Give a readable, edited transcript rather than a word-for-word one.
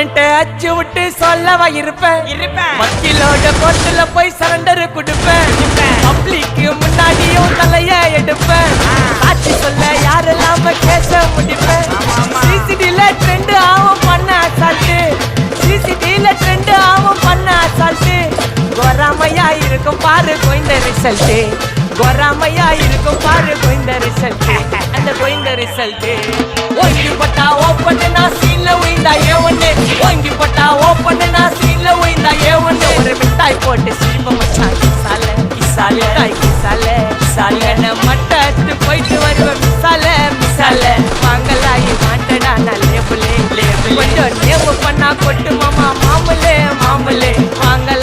அண்ணன்ட்ட அச்சு விட்டு சொல்லவா இருப்பேன் வக்கீலோட கோர்ட்டுல போய் சரண்டர் கொடுப்பேன் பப்ளிக்கு முன்னாடியும் தலைய எடுப்பேன் சாட்சி சொல்ல யாரெல்லாம் கேச முடிப்பேன் சிசிடில ட்ரெண்ட் ஆகும் பண்ண அசால்ட்டு சிசிடில ட்ரெண்ட் ஆகும் பண்ண அசால்ட்டு கோராமையா இருக்கும் பாரு கோய்ந்த ரிசல்ட் கோராமையா இருக்கும் பாரு கோய்ந்த ரிசல்ட் அந்த கோய்ந்த ரிசல்ட் ஓங்கி பட்டா ஓப்பன் நான் சீன்ல உயிந்தா ஏவன்னு ஓங்கி பட்டா ஓப்பன் நான் சீன்ல உயிந்தா ஏவன்னு ஒரு மிட்டாய் போட்டு சிரிப்ப மச்சான் கிசாலே கிசாலே தாய் கிசாலே கிசாலே மட்டத்து போயிட்டு வருவேன் மிசாலே மிசாலே வாங்கலாயி மாட்டடா நான் லேபிளே லேபிள் கொஞ்சம் நேமு பண்ணா கொட்டு மாமா மாமலே மாமலே வாங்கல